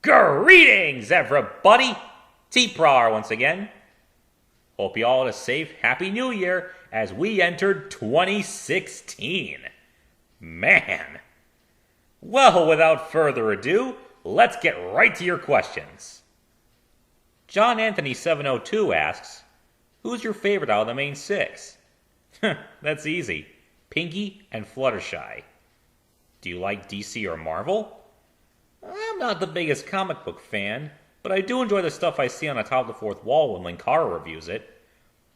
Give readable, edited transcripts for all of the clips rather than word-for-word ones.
Greetings, everybody! TPrower once again. Hope you all had a safe, happy new year as we entered 2016. Man. Well, without further ado, let's get right to your questions. John Anthony 702 asks, who's your favorite out of the main six? That's easy. Pinky and Fluttershy. Do you like DC or Marvel? I'm not the biggest comic book fan, but I do enjoy the stuff I see on the top of the fourth wall when Linkara reviews it.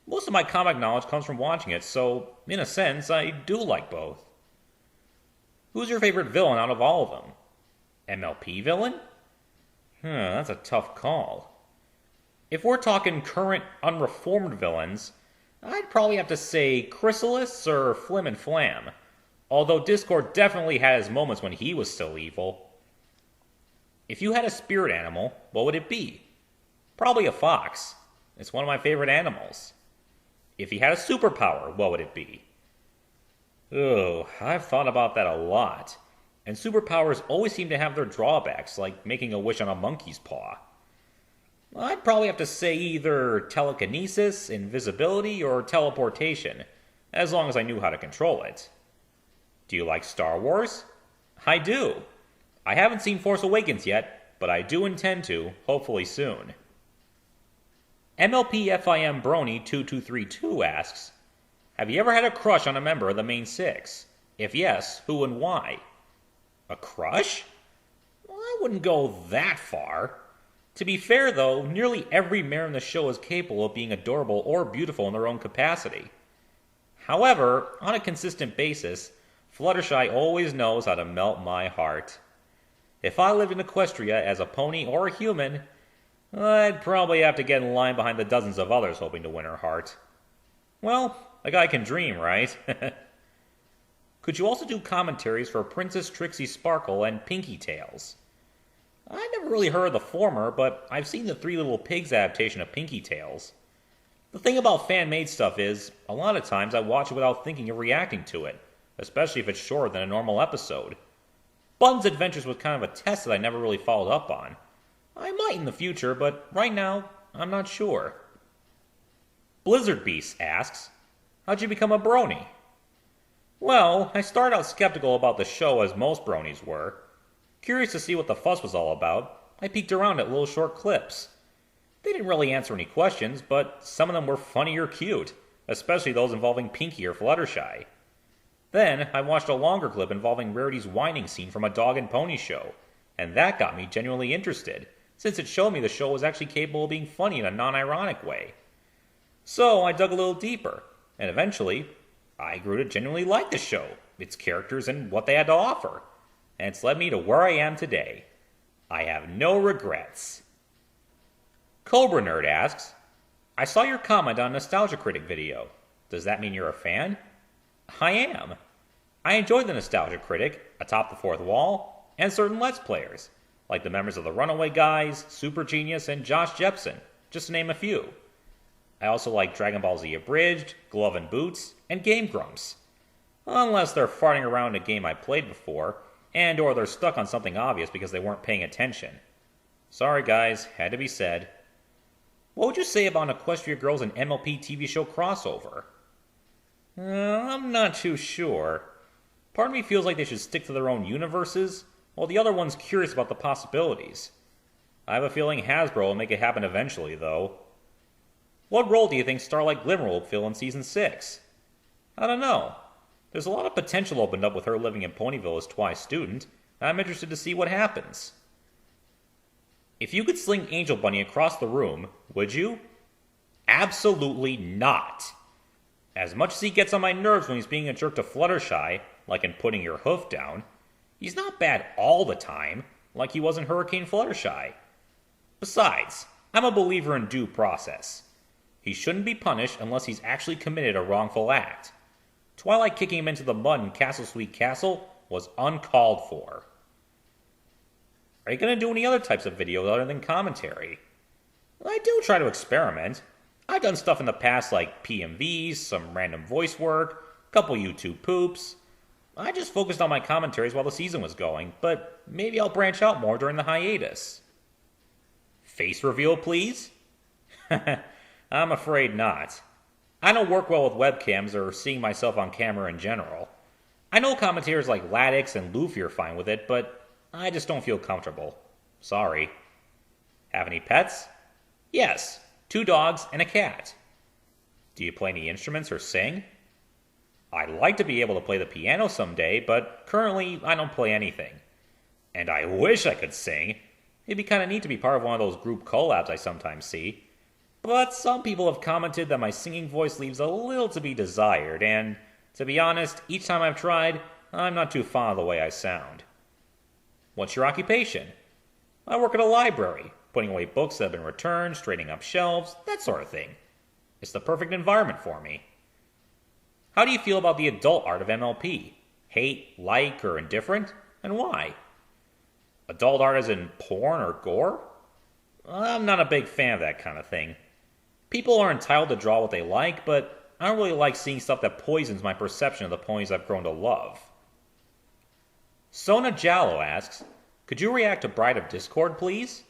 Most of my comic knowledge comes from watching it, so in a sense, I do like both. Who's your favorite villain out of all of them? MLP villain? That's a tough call. If we're talking current, unreformed villains, I'd probably have to say Chrysalis or Flim and Flam, although Discord definitely had his moments when he was still evil. If you had a spirit animal, what would it be? Probably a fox. It's one of my favorite animals. If you had a superpower, what would it be? Oh, I've thought about that a lot. And superpowers always seem to have their drawbacks, like making a wish on a monkey's paw. I'd probably have to say either telekinesis, invisibility, or teleportation, as long as I knew how to control it. Do you like Star Wars? I do. I haven't seen Force Awakens yet, but I do intend to, hopefully soon. MLPFIM Brony 2232 asks, have you ever had a crush on a member of the main six? If yes, who and why? A crush? Well, I wouldn't go that far. To be fair, though, nearly every mare in the show is capable of being adorable or beautiful in their own capacity. However, on a consistent basis, Fluttershy always knows how to melt my heart. If I lived in Equestria as a pony or a human, I'd probably have to get in line behind the dozens of others hoping to win her heart. Well, a guy can dream, right? Could you also do commentaries for Princess Trixie Sparkle and Pinky Tails? I never really heard of the former, but I've seen the Three Little Pigs adaptation of Pinky Tails. The thing about fan-made stuff is, a lot of times I watch it without thinking of reacting to it, especially if it's shorter than a normal episode. Bun's Adventures was kind of a test that I never really followed up on. I might in the future, but right now, I'm not sure. Blizzard Beast asks, how'd you become a brony? Well, I started out skeptical about the show as most bronies were. Curious to see what the fuss was all about, I peeked around at little short clips. They didn't really answer any questions, but some of them were funny or cute, especially those involving Pinky or Fluttershy. Then, I watched a longer clip involving Rarity's whining scene from a dog and pony show, and that got me genuinely interested, since it showed me the show was actually capable of being funny in a non-ironic way. So, I dug a little deeper, and eventually, I grew to genuinely like the show, its characters, and what they had to offer. And it's led me to where I am today. I have no regrets. Cobra Nerd asks, I saw your comment on Nostalgia Critic video. Does that mean you're a fan? I am. I enjoyed the Nostalgia Critic, Atop the Fourth Wall, and certain Let's Players, like the members of the Runaway Guys, Super Genius, and Josh Jepson, just to name a few. I also like Dragon Ball Z Abridged, Glove and Boots, and Game Grumps. Unless they're farting around a game I played before, and or they're stuck on something obvious because they weren't paying attention. Sorry guys, had to be said. What would you say about an Equestria Girls and MLP TV show crossover? I'm not too sure. Part of me feels like they should stick to their own universes, while the other one's curious about the possibilities. I have a feeling Hasbro will make it happen eventually, though. What role do you think Starlight Glimmer will fill in Season 6? I don't know. There's a lot of potential opened up with her living in Ponyville as Twice student, and I'm interested to see what happens. If you could sling Angel Bunny across the room, would you? Absolutely not. As much as he gets on my nerves when he's being a jerk to Fluttershy, like in putting your hoof down, he's not bad all the time, like he was in Hurricane Fluttershy. Besides, I'm a believer in due process. He shouldn't be punished unless he's actually committed a wrongful act. Twilight kicking him into the mud in Castle Sweet Castle was uncalled for. Are you going to do any other types of videos other than commentary? I do try to experiment. I've done stuff in the past like PMVs, some random voice work, a couple YouTube poops. I just focused on my commentaries while the season was going, but maybe I'll branch out more during the hiatus. Face reveal, please? I'm afraid not. I don't work well with webcams or seeing myself on camera in general. I know commentators like Ladix and Luffy are fine with it, but I just don't feel comfortable. Sorry. Have any pets? Yes, 2 dogs and a cat. Do you play any instruments or sing? I'd like to be able to play the piano someday, but currently I don't play anything. And I wish I could sing. It'd be kind of neat to be part of one of those group collabs I sometimes see. But some people have commented that my singing voice leaves a little to be desired, and to be honest, each time I've tried, I'm not too fond of the way I sound. What's your occupation? I work at a library, putting away books that have been returned, straightening up shelves, that sort of thing. It's the perfect environment for me. How do you feel about the adult art of MLP? Hate, like, or indifferent? And why? Adult art as in porn or gore? I'm not a big fan of that kind of thing. People are entitled to draw what they like, but I don't really like seeing stuff that poisons my perception of the ponies I've grown to love. Sona Jallo asks, could you react to Bride of Discord, please?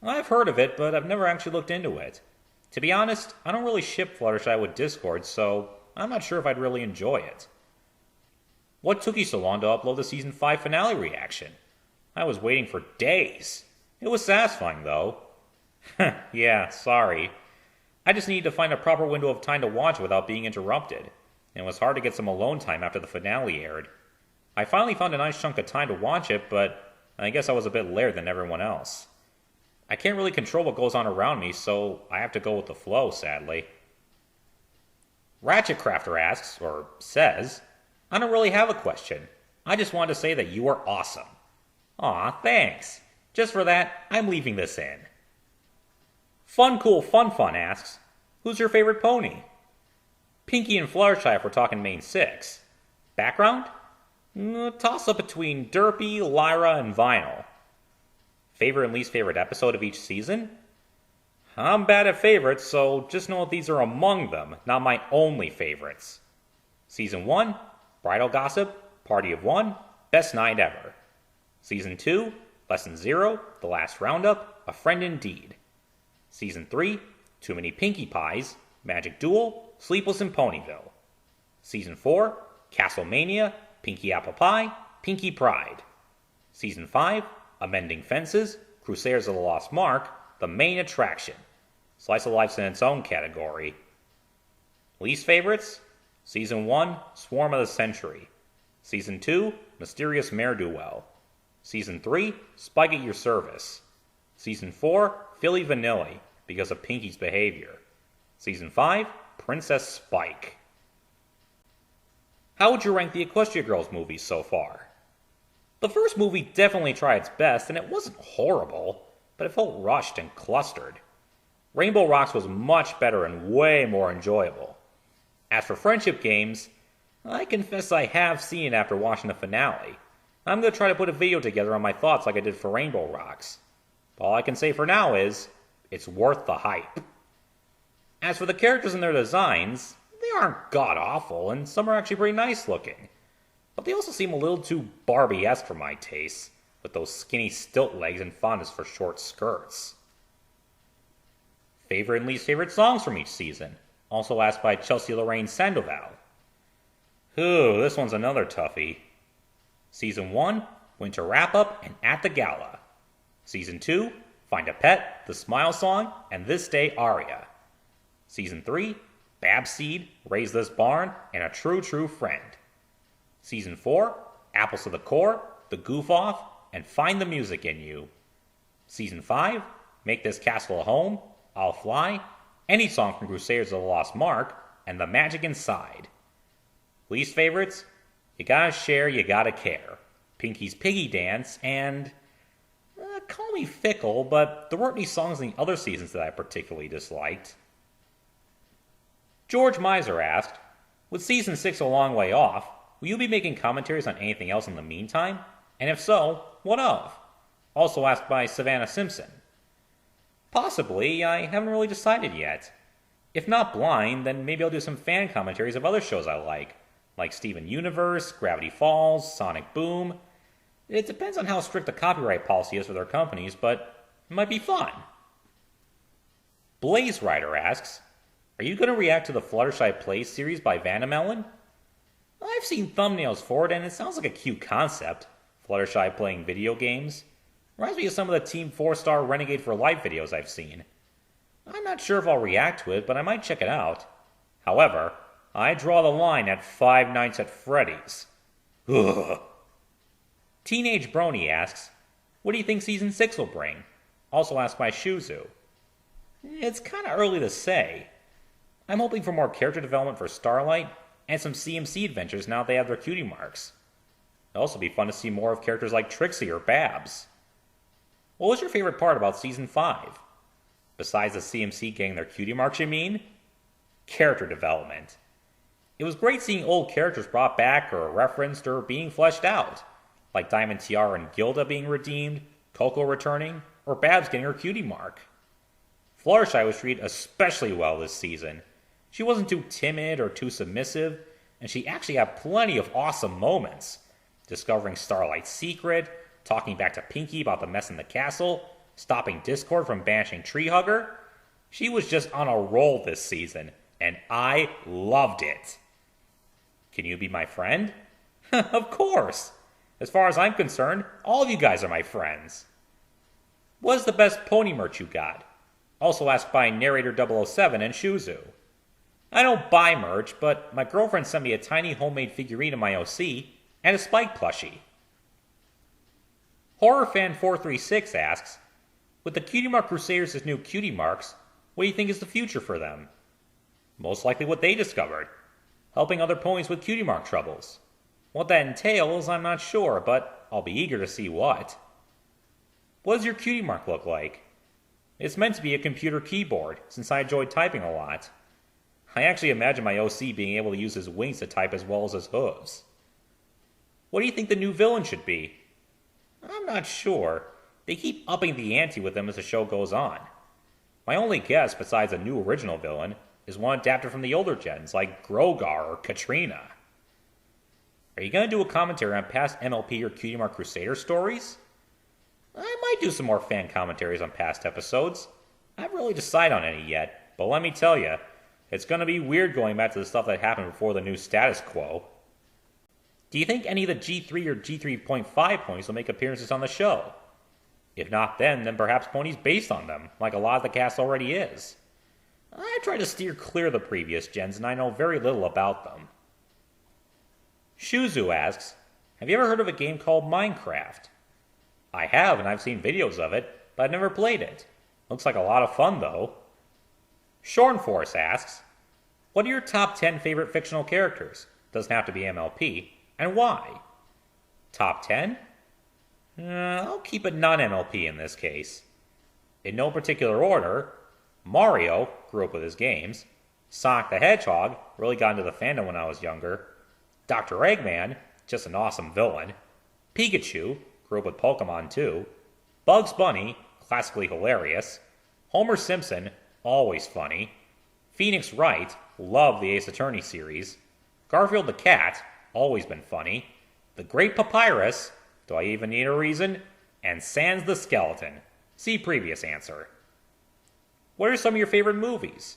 I've heard of it, but I've never actually looked into it. To be honest, I don't really ship Fluttershy with Discord, so I'm not sure if I'd really enjoy it. What took you so long to upload the Season 5 finale reaction? I was waiting for days. It was satisfying, though. Yeah, sorry. I just needed to find a proper window of time to watch without being interrupted, and it was hard to get some alone time after the finale aired. I finally found a nice chunk of time to watch it, but I guess I was a bit later than everyone else. I can't really control what goes on around me, so I have to go with the flow, sadly. Ratchetcrafter asks, or says, I don't really have a question. I just wanted to say that you are awesome. Aw, thanks. Just for that, I'm leaving this in. Fun Cool Fun Fun asks, who's your favorite pony? Pinky and Fluttershy if we're talking main 6. Background? Toss up between Derpy, Lyra, and Vinyl. Favorite and least favorite episode of each season? I'm bad at favorites, so just know that these are among them, not my only favorites. Season 1, Bridal Gossip, Party of One, Best Night Ever. Season 2, Lesson 0, The Last Roundup, A Friend Indeed. Season 3, Too Many Pinkie Pies, Magic Duel, Sleepless in Ponyville. Season 4, Castlemania, Pinkie Apple Pie, Pinkie Pride. Season 5, Amending Fences, Crusaders of the Lost Mark, the main attraction. Slice of Life's in its own category. Least favorites? Season 1, Swarm of the Century. Season 2, Mysterious Mare-do-Well. Season 3, Spike at Your Service. Season 4, Philly Vanilli, because of Pinkie's behavior. Season 5, Princess Spike. How would you rank the Equestria Girls movies so far? The first movie definitely tried its best, and it wasn't horrible, but it felt rushed and clustered. Rainbow Rocks was much better and way more enjoyable. As for Friendship Games, I confess I have seen it after watching the finale. I'm going to try to put a video together on my thoughts like I did for Rainbow Rocks. All I can say for now is, it's worth the hype. As for the characters and their designs, they aren't god-awful, and some are actually pretty nice looking. But they also seem a little too Barbie-esque for my taste, with those skinny stilt legs and fondness for short skirts. Favorite and least favorite songs from each season, also asked by Chelsea Lorraine Sandoval. Ooh, this one's another toughie. Season 1, Winter Wrap-Up and At the Gala. Season 2, Find a Pet, The Smile Song, and This Day Aria. Season 3, Babseed, Raise This Barn, and A True True Friend. Season 4, Apples to the Core, The Goof Off, and Find the Music in You. Season 5, Make This Castle a Home, I'll Fly, any song from Crusaders of the Lost Mark, and The Magic Inside. Least favorites? You Gotta Share, You Gotta Care, Pinkie's Piggy Dance, and... call me fickle, but there weren't any songs in the other seasons that I particularly disliked. George Miser asked, with Season 6 a long way off, will you be making commentaries on anything else in the meantime? And if so, what of? Also asked by Savannah Simpson. Possibly, I haven't really decided yet. If not Blind, then maybe I'll do some fan commentaries of other shows I like Steven Universe, Gravity Falls, Sonic Boom. It depends on how strict the copyright policy is for their companies, but it might be fun. Blaze Rider asks, are you going to react to the Fluttershy Plays series by Vanamelon? I've seen thumbnails for it and it sounds like a cute concept. Fluttershy playing video games. Reminds me of some of the Team 4-Star Renegade for Life videos I've seen. I'm not sure if I'll react to it, but I might check it out. However, I draw the line at Five Nights at Freddy's. Ugh. Teenage Brony asks, what do you think Season 6 will bring? Also asked by Shuzu. It's kind of early to say. I'm hoping for more character development for Starlight and some CMC adventures now they have their cutie marks. It'll also be fun to see more of characters like Trixie or Babs. What was your favorite part about Season 5? Besides the CMC getting their cutie marks, you mean? Character development. It was great seeing old characters brought back or referenced or being fleshed out, like Diamond Tiara and Gilda being redeemed, Coco returning, or Babs getting her cutie mark. Fluttershy was treated especially well this season. She wasn't too timid or too submissive, and she actually had plenty of awesome moments. Discovering Starlight's secret, talking back to Pinkie about the mess in the castle, stopping Discord from banishing Treehugger. She was just on a roll this season, and I loved it. Can you be my friend? Of course! As far as I'm concerned, all of you guys are my friends. What is the best pony merch you got? Also asked by Narrator007 and Shuzu. I don't buy merch, but my girlfriend sent me a tiny homemade figurine of my OC and a Spike plushie. HorrorFan436 asks, with the Cutie Mark Crusaders as new cutie marks, what do you think is the future for them? Most likely what they discovered, helping other ponies with cutie mark troubles. What that entails, I'm not sure, but I'll be eager to see what. What does your cutie mark look like? It's meant to be a computer keyboard, since I enjoy typing a lot. I actually imagine my OC being able to use his wings to type as well as his hooves. What do you think the new villain should be? I'm not sure. They keep upping the ante with him as the show goes on. My only guess, besides a new original villain, is one adapted from the older gens, like Grogar or Katrina. Are you going to do a commentary on past MLP or Cutie Mark Crusader stories? I might do some more fan commentaries on past episodes. I haven't really decided on any yet, but let me tell you, it's going to be weird going back to the stuff that happened before the new status quo. Do you think any of the G3 or G3.5 ponies will make appearances on the show? If not then perhaps ponies based on them, like a lot of the cast already is. I try to steer clear of the previous gens, and I know very little about them. Shuzu asks, have you ever heard of a game called Minecraft? I have, and I've seen videos of it, but I've never played it. Looks like a lot of fun, though. Shornforce asks, what are your top 10 favorite fictional characters? Doesn't have to be MLP, and why? Top 10? I'll keep it non-MLP in this case. In no particular order, Mario, grew up with his games. Sonic the Hedgehog, really got into the fandom when I was younger. Dr. Eggman, just an awesome villain. Pikachu, grew up with Pokemon too. Bugs Bunny, classically hilarious. Homer Simpson, always funny. Phoenix Wright, love the Ace Attorney series. Garfield the Cat, always been funny. The Great Papyrus, do I even need a reason? And Sans the Skeleton. See previous answer. What are some of your favorite movies?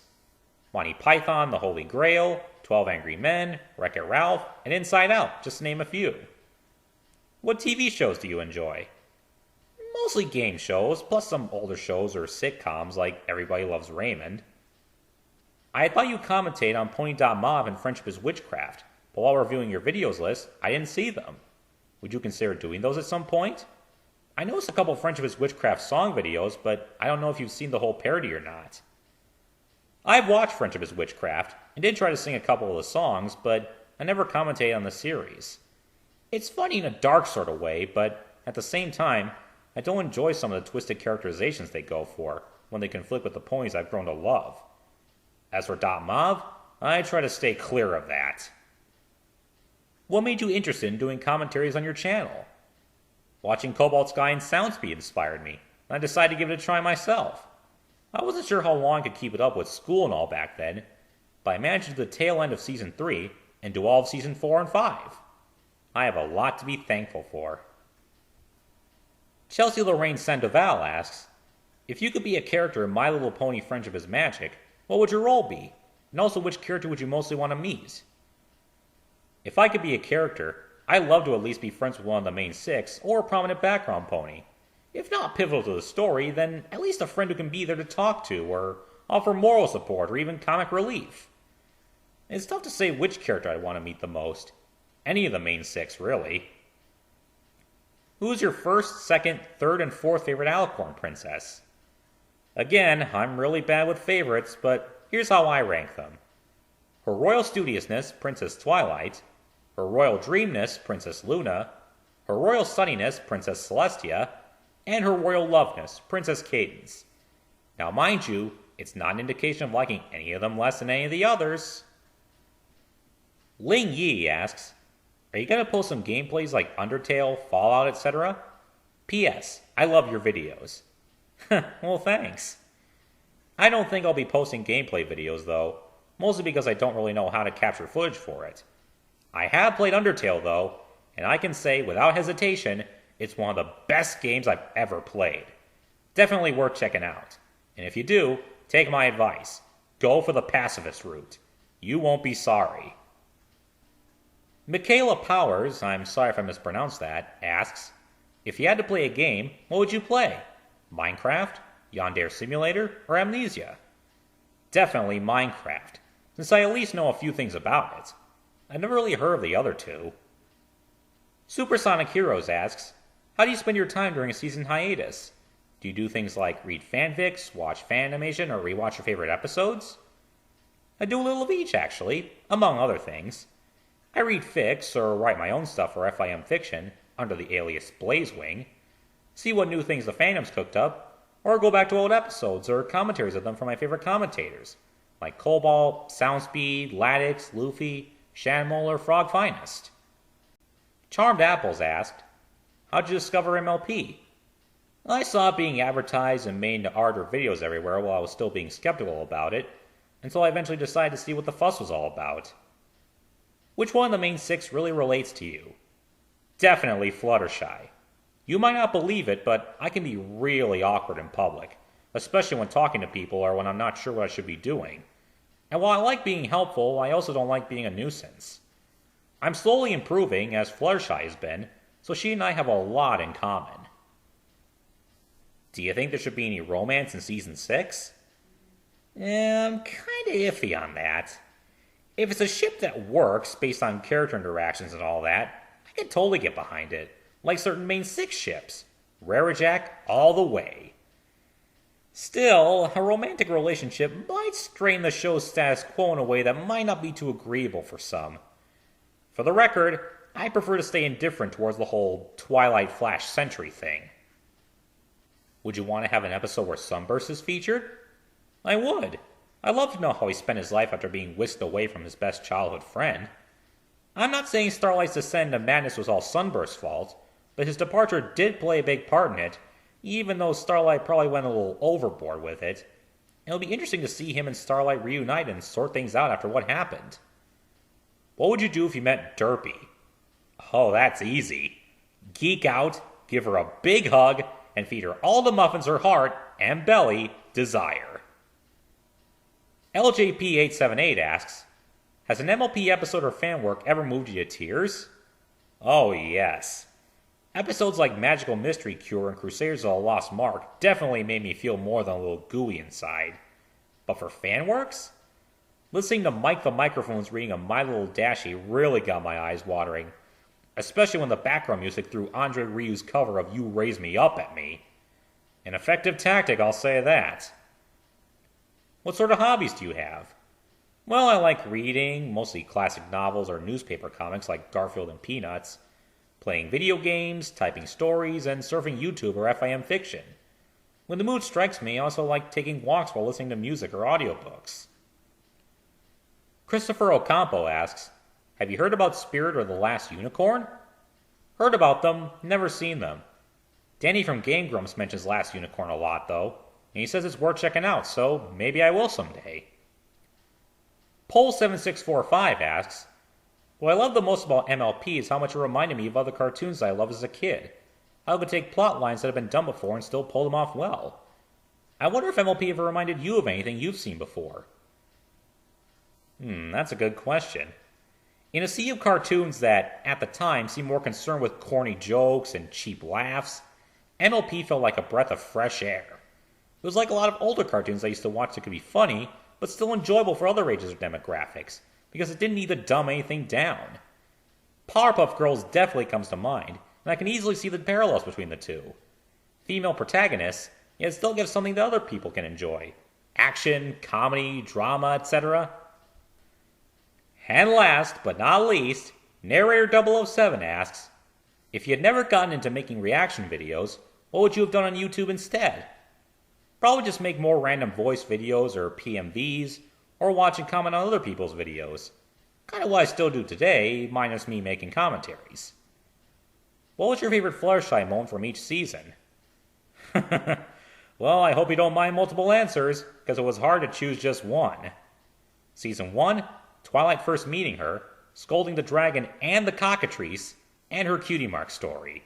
Monty Python, The Holy Grail, 12 Angry Men, Wreck-It Ralph, and Inside Out, just to name a few. What TV shows do you enjoy? Mostly game shows, plus some older shows or sitcoms like Everybody Loves Raymond. I thought you commentate on Pony.Mov and Friendship is Witchcraft, but while reviewing your videos list, I didn't see them. Would you consider doing those at some point? I noticed a couple of Friendship is Witchcraft song videos, but I don't know if you've seen the whole parody or not. I've watched Friendship is Witchcraft, and did try to sing a couple of the songs, but I never commentated on the series. It's funny in a dark sort of way, but at the same time, I don't enjoy some of the twisted characterizations they go for when they conflict with the ponies I've grown to love. As for .Mov, I try to stay clear of that. What made you interested in doing commentaries on your channel? Watching Cobalt Sky and Soundspeed inspired me, and I decided to give it a try myself. I wasn't sure how long I could keep it up with school and all back then, but I managed to the tail end of Season 3 and do all of Season 4 and 5. I have a lot to be thankful for. Chelsea Lorraine Sandoval asks, If you could be a character in My Little Pony Friendship is Magic, what would your role be? And also, which character would you mostly want to meet? If I could be a character, I'd love to at least be friends with one of the main six, or a prominent background pony. If not pivotal to the story, then at least a friend who can be there to talk to, or offer moral support, or even comic relief. It's tough to say which character I'd want to meet the most. Any of the main six, really. Who's your first, second, third, and fourth favorite Alicorn princess? Again, I'm really bad with favorites, but here's how I rank them. Her Royal Studiousness, Princess Twilight. Her Royal Dreamness, Princess Luna. Her Royal Sunniness, Princess Celestia. And her Royal Loveness, Princess Cadence. Now mind you, it's not an indication of liking any of them less than any of the others. Ling Yi asks, are you going to post some gameplays like Undertale, Fallout, etc.? P.S. I love your videos. Well, thanks. I don't think I'll be posting gameplay videos, though, mostly because I don't really know how to capture footage for it. I have played Undertale, though, and I can say without hesitation, it's one of the best games I've ever played. Definitely worth checking out. And if you do, take my advice. Go for the pacifist route. You won't be sorry. Michaela Powers, I'm sorry if I mispronounced that, asks, if you had to play a game, what would you play? Minecraft, Yandere Simulator, or Amnesia? Definitely Minecraft, since I at least know a few things about it. I've never really heard of the other two. Supersonic Heroes asks, how do you spend your time during a season hiatus? Do you do things like read fanfics, watch fan animation, or rewatch your favorite episodes? I do a little of each, actually, among other things. I read fics or write my own stuff for FIM Fiction under the alias Blazewing, see what new things the fandom's cooked up, or go back to old episodes or commentaries of them from my favorite commentators, like Cobalt, Soundspeed, Ladix, Luffy, Shanmole, or Frog Finest. Charmed Apples asked, how'd you discover MLP? I saw it being advertised and made into art or videos everywhere while I was still being skeptical about it, until I eventually decided to see what the fuss was all about. Which one of the main six really relates to you? Definitely Fluttershy. You might not believe it, but I can be really awkward in public, especially when talking to people or when I'm not sure what I should be doing. And while I like being helpful, I also don't like being a nuisance. I'm slowly improving, as Fluttershy has been, so she and I have a lot in common. Do you think there should be any romance in Season 6? I'm kinda iffy on that. If it's a ship that works, based on character interactions and all that, I could totally get behind it, like certain main six ships. Rarajack all the way. Still, a romantic relationship might strain the show's status quo in a way that might not be too agreeable for some. For the record, I prefer to stay indifferent towards the whole Twilight Flash Sentry thing. Would you want to have an episode where Sunburst is featured? I would. I'd love to know how he spent his life after being whisked away from his best childhood friend. I'm not saying Starlight's descent into madness was all Sunburst's fault, but his departure did play a big part in it, even though Starlight probably went a little overboard with it. It'll be interesting to see him and Starlight reunite and sort things out after what happened. What would you do if you met Derpy? Oh, that's easy. Geek out, give her a big hug, and feed her all the muffins her heart and belly desire. LJP878 asks, has an MLP episode or fan work ever moved you to tears? Oh yes. Episodes like Magical Mystery Cure and Crusaders of the Lost Mark definitely made me feel more than a little gooey inside. But for fan works? Listening to Mike the Microphone's reading of My Little Dashie really got my eyes watering, especially when the background music threw Andre Rieu's cover of You Raise Me Up at me. An effective tactic, I'll say that. What sort of hobbies do you have? Well, I like reading, mostly classic novels or newspaper comics like Garfield and Peanuts, playing video games, typing stories, and surfing YouTube or FIM Fiction. When the mood strikes me, I also like taking walks while listening to music or audiobooks. Christopher Ocampo asks, have you heard about Spirit or The Last Unicorn? Heard about them, never seen them. Danny from Game Grumps mentions Last Unicorn a lot, though, and he says it's worth checking out, so maybe I will someday. Pole7645 asks, what I love the most about MLP is how much it reminded me of other cartoons I loved as a kid. How it could take plot lines that have been done before and still pull them off well. I wonder if MLP ever reminded you of anything you've seen before. That's a good question. In a sea of cartoons that, at the time, seemed more concerned with corny jokes and cheap laughs, MLP felt like a breath of fresh air. It was like a lot of older cartoons I used to watch that could be funny, but still enjoyable for other ages or demographics, because it didn't need to dumb anything down. Powerpuff Girls definitely comes to mind, and I can easily see the parallels between the two. Female protagonists, yet still gives something that other people can enjoy. Action, comedy, drama, etc. And last, but not least, Narrator 007 asks, if you had never gotten into making reaction videos, what would you have done on YouTube instead? Probably just make more random voice videos or PMVs, or watch and comment on other people's videos. Kind of what I still do today, minus me making commentaries. What was your favorite Fluttershy moment from each season? Well, I hope you don't mind multiple answers, because it was hard to choose just one. Season 1, Twilight first meeting her, scolding the dragon and the cockatrice, and her Cutie Mark story.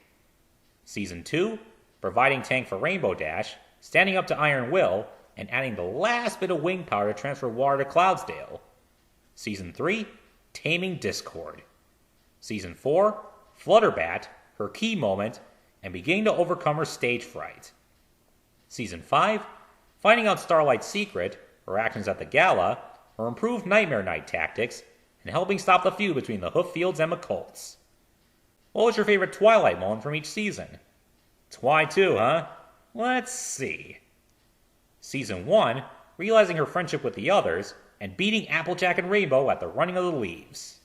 Season 2, providing tank for Rainbow Dash, standing up to Iron Will, and adding the last bit of wing power to transfer water to Cloudsdale. Season 3, taming Discord. Season 4, Flutterbat, her key moment, and beginning to overcome her stage fright. Season 5, finding out Starlight's secret, her actions at the gala, her improved Nightmare Night tactics, and helping stop the feud between the Hooffields and McColts. What was your favorite Twilight moment from each season? Twi 2, huh? Let's see. Season 1, realizing her friendship with the others, and beating Applejack and Rainbow at the running of the leaves.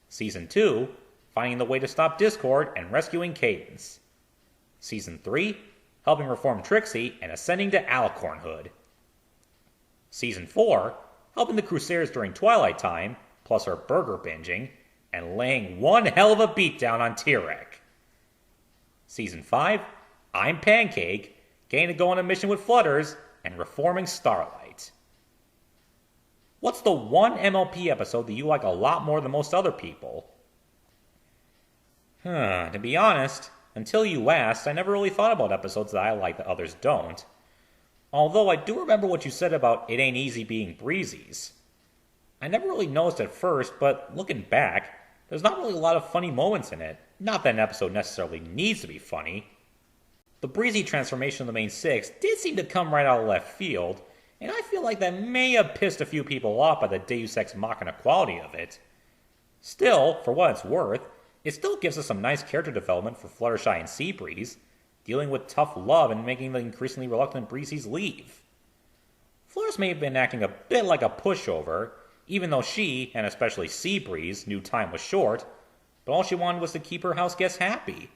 Season 2, finding the way to stop Discord and rescuing Cadence. Season 3, helping reform Trixie and ascending to Alicornhood. Season 4, helping the Crusaders during Twilight time, plus her burger binging, and laying one hell of a beatdown on Tirek. Season 5, I'm Pancake, getting to go on a mission with Flutters, and reforming Starlight. What's the one MLP episode that you like a lot more than most other people? To be honest, until you asked, I never really thought about episodes that I like that others don't. Although I do remember what you said about It Ain't Easy Being Breezy's. I never really noticed at first, but looking back, there's not really a lot of funny moments in it. Not that an episode necessarily needs to be funny. The Breezy transformation of the main six did seem to come right out of left field, and I feel like that may have pissed a few people off by the Deus Ex Machina quality of it. Still, for what it's worth, it still gives us some nice character development for Fluttershy and Seabreeze, dealing with tough love and making the increasingly reluctant Breezes leave. Flores may have been acting a bit like a pushover, even though she, and especially Seabreeze, knew time was short, but all she wanted was to keep her house guests happy.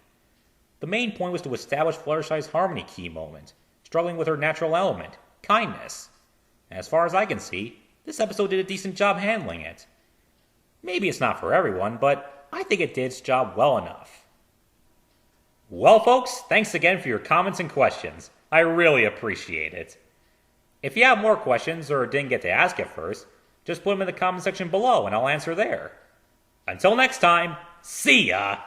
The main point was to establish Fluttershy's harmony key moment, struggling with her natural element, kindness. And as far as I can see, this episode did a decent job handling it. Maybe it's not for everyone, but I think it did its job well enough. Well, folks, thanks again for your comments and questions. I really appreciate it. If you have more questions or didn't get to ask at first, just put them in the comment section below and I'll answer there. Until next time, see ya!